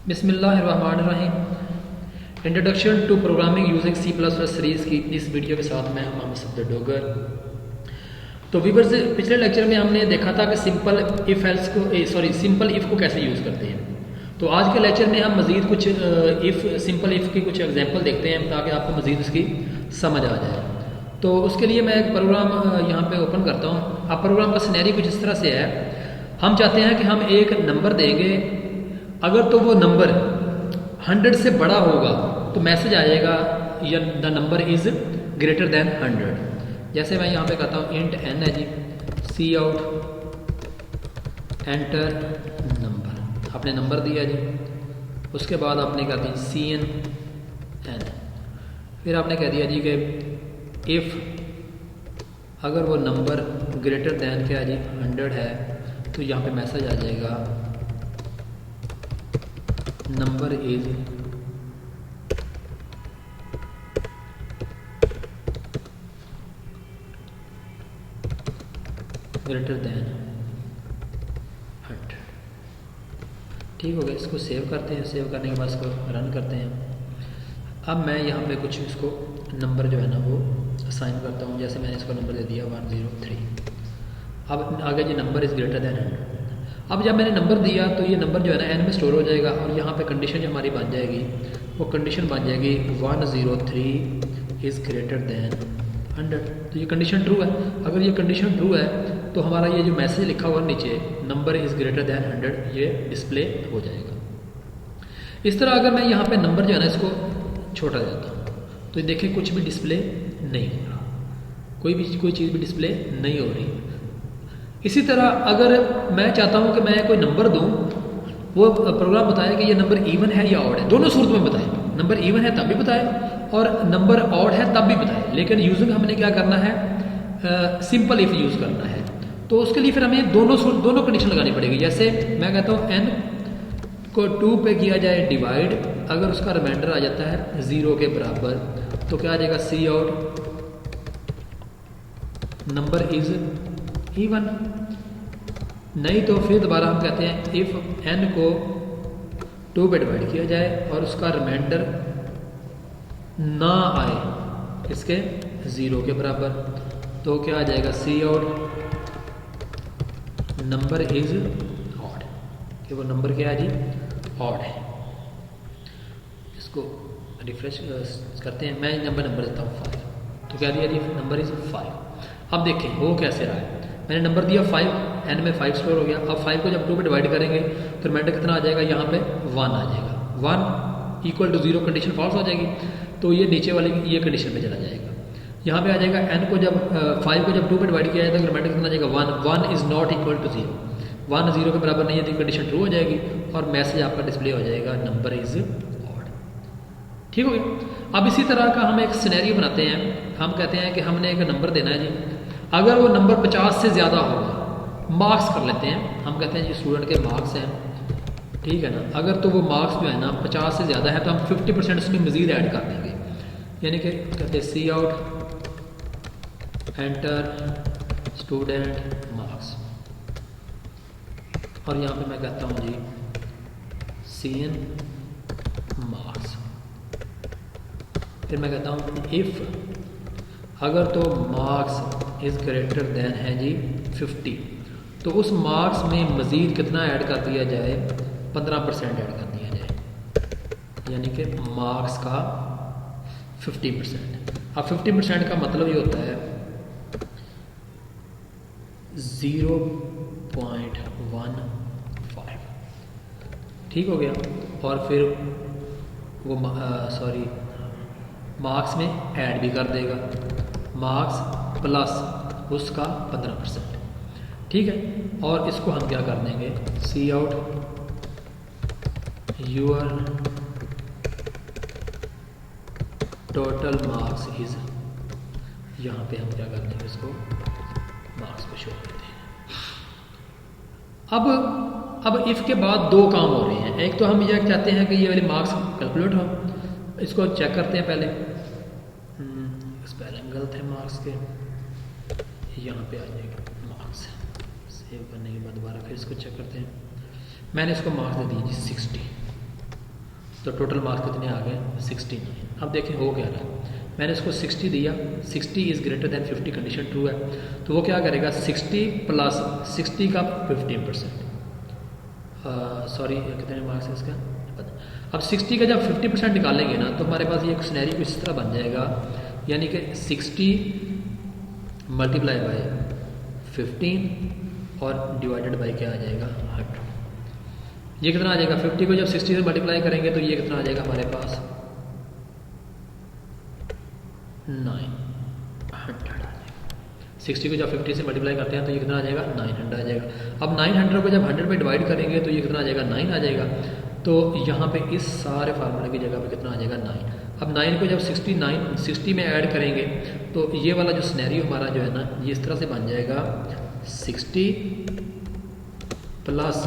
बिस्मिल्लाहिर्रहमानिर्रहीम। Introduction to programming using C plus plus series की इस वीडियो के साथ मैं मोहम्मद सफदर डोगर। तो व्यूअर्स, पिछले लेक्चर में हमने देखा था कि सिंपल इफ़ को कैसे यूज़ करते हैं। तो आज के लेक्चर में हम मज़ीद कुछ सिंपल इफ़ की कुछ एग्जांपल देखते हैं ताकि आपको मज़ीद उसकी समझ आ जाए। तो उसके लिए मैं एक प्रोग्राम यहाँ पे ओपन करता हूँ। अब प्रोग्राम का सिनेरियो कुछ इस तरह से है। हम चाहते हैं कि हम एक नंबर देंगे, अगर तो वो नंबर 100 से बड़ा होगा तो मैसेज आएगा या the number is greater than 100। जैसे मैं यहाँ पे कहता हूँ इंट n है जी, सी आउट एंटर नंबर, आपने नंबर दिया जी। उसके बाद आपने कहा दी cn n, फिर आपने कह दिया जी कि इफ़ अगर वो नंबर ग्रेटर दैन क्या जी 100 है तो यहाँ पे मैसेज आ जाएगा नंबर इज ग्रेटर दैन 100। ठीक हो गया। इसको सेव करते हैं। सेव करने के बाद इसको रन करते हैं। अब मैं यहाँ पे कुछ इसको नंबर जो है ना वो असाइन करता हूँ। जैसे मैंने इसको नंबर दे दिया 103। अब आगे जी नंबर इज़ ग्रेटर दैन 100। अब जब मैंने नंबर दिया तो ये नंबर जो है ना n में स्टोर हो जाएगा और यहाँ पे कंडीशन जो हमारी बन जाएगी वो कंडीशन बन जाएगी 103 इज़ ग्रेटर दैन 100। तो ये कंडीशन ट्रू है। अगर ये कंडीशन ट्रू है तो हमारा ये जो मैसेज लिखा हुआ नीचे नंबर इज़ ग्रेटर दैन 100 ये डिस्प्ले हो जाएगा। इस तरह अगर मैं यहाँ पे नंबर जो है ना इसको छोटा देता हूँ तो देखिए कुछ भी डिस्प्ले नहीं हो रहा, कोई चीज़ भी डिस्प्ले नहीं हो रही। इसी तरह अगर मैं चाहता हूं कि मैं कोई नंबर दूं, वो प्रोग्राम बताए कि ये नंबर इवन है या ऑड है, दोनों सूरत में बताए। नंबर इवन है तब भी बताए और नंबर ऑड है तब भी बताए। लेकिन यूजिंग हमने क्या करना है, सिंपल इफ यूज़ करना है। तो उसके लिए फिर हमें दोनों कंडीशन लगानी पड़ेगी। जैसे मैं कहता हूँ n को 2 पे किया जाए डिवाइड, अगर उसका रिमाइंडर आ जाता है 0 के बराबर तो क्या आ जाएगा सी आउट नंबर इज इवन। नहीं तो फिर दोबारा हम कहते हैं इफ n को 2 पे डिवाइड किया जाए और उसका रिमाइंडर ना आए इसके 0 के बराबर तो क्या आ जाएगा सी आउट नंबर इज ऑड, कि वो नंबर क्या है जी ऑड है। इसको रिफ्रेश करते हैं। मैं नंबर देता हूँ 5, तो क्या दिया जी नंबर इज 5। अब देखें वो कैसे रहा है। मैंने नंबर दिया 5, n में 5 स्टोर हो गया। अब 5 को जब 2 पे डिवाइड करेंगे तो रिमाइंडर कितना आ जाएगा, यहाँ पे 1 आ जाएगा। 1 इक्वल टू 0 कंडीशन फॉल्स हो जाएगी तो ये नीचे वाली ये कंडीशन पे चला जाएगा। यहाँ पे आ जाएगा n को जब 5 को जब 2 पे डिवाइड किया जाएगा तो रिमाइंडर कितना आ जाएगा 1 इज़ नॉट इक्वल टू 0। 1 0 के बराबर नहीं है तो कंडीशन ट्रू हो जाएगी और मैसेज आपका डिस्प्ले हो जाएगा नंबर इज ऑड। ठीक हो गया। अब इसी तरह का हम एक सिनेरियो बनाते हैं। हम कहते हैं कि हमने एक नंबर देना है जी, अगर वो नंबर 50 से ज़्यादा होगा, मार्क्स कर लेते हैं। हम कहते हैं जी स्टूडेंट के मार्क्स हैं, ठीक है ना। अगर तो वो मार्क्स जो है ना 50 से ज़्यादा है तो हम 50% उसमें मज़ीद ऐड कर देंगे। यानी कि कहते हैं सी आउट एंटर स्टूडेंट मार्क्स और यहाँ पे मैं कहता हूँ जी cn मार्क्स। फिर मैं कहता हूँ इफ़ अगर तो मार्क्स इज़ ग्रेटर देन है जी 50 तो उस मार्क्स में मज़ीद कितना ऐड कर दिया जाए, 15% ऐड कर दिया जाए, यानी कि मार्क्स का 50%। अब 50% का मतलब ये होता है 0.15। ठीक हो गया। और फिर वो मार्क्स में ऐड भी कर देगा, मार्क्स प्लस उसका 15%। ठीक है। और इसको हम क्या कर देंगे, see out your total marks is, यहाँ पे हम क्या कर देंगे इसको मार्क्स को शो करते हैं। अब इफ़ के बाद दो काम हो रहे हैं। एक तो हम ये चाहते हैं कि ये वाले मार्क्स कैलकुलेट हो, इसको चेक करते हैं पहले। स्पेलिंग गलत है मार्क्स के, यहाँ पे आ जाएगा मार्क्स। सेव करने के बाद दोबारा फिर इसको चेक करते हैं। मैंने इसको मार्क्स दे दिए जी 60। तो टोटल मार्क्स कितने आ गए 69। अब देखें हो क्या रहा है, मैंने इसको 60 दिया, 60 is greater than 50 condition true है, तो वो क्या करेगा 60 प्लस 60 का 15%, सॉरी कितने मार्क्स है इसका। अब 60 का जब 50% निकालेंगे ना तो हमारे पास ये एक सिनेरियो कुछ इस तरह बन जाएगा, यानी कि 60 मल्टीप्लाई बाय 15 और डिवाइडेड बाय क्या आ जाएगा 100। ये कितना आ जाएगा 50 को जब 60 से मल्टीप्लाई करेंगे तो ये कितना आ जाएगा हमारे पास 900 आ जाएगा। 60 को जब 50 से मल्टीप्लाई करते हैं तो ये कितना आ जाएगा 900 आ जाएगा। अब 900 को जब 100 में डिवाइड करेंगे तो ये कितना आ जाएगा 9 आ जाएगा। तो यहाँ पे इस सारे फार्मूले की जगह पे कितना आ जाएगा 9। अब 9 को जब 60 में ऐड करेंगे तो ये वाला जो सिनेरियो हमारा जो है ना ये इस तरह से बन जाएगा 60 प्लस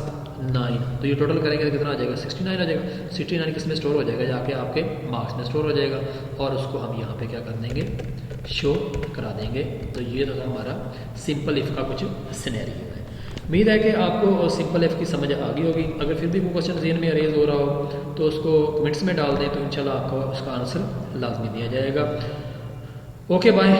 9, तो ये टोटल करेंगे तो कितना आ जाएगा 69 आ जाएगा। 69 किस में स्टोर हो जाएगा, जाके आपके मार्क्स में स्टोर हो जाएगा और उसको हम यहाँ पे क्या कर देंगे शो करा देंगे। तो ये तो हमारा सिंपल इफ़ का कुछ सिनेरियो है। उम्मीद है कि आपको सिंपल इफ़ की समझ आ गई होगी। अगर फिर भी कोई क्वेश्चन ज़हन में अरेज हो रहा हो तो उसको कमेंट्स में डाल दें, तो इंशाल्लाह आपको उसका आंसर लाजमी दिया जाएगा। Okay bye.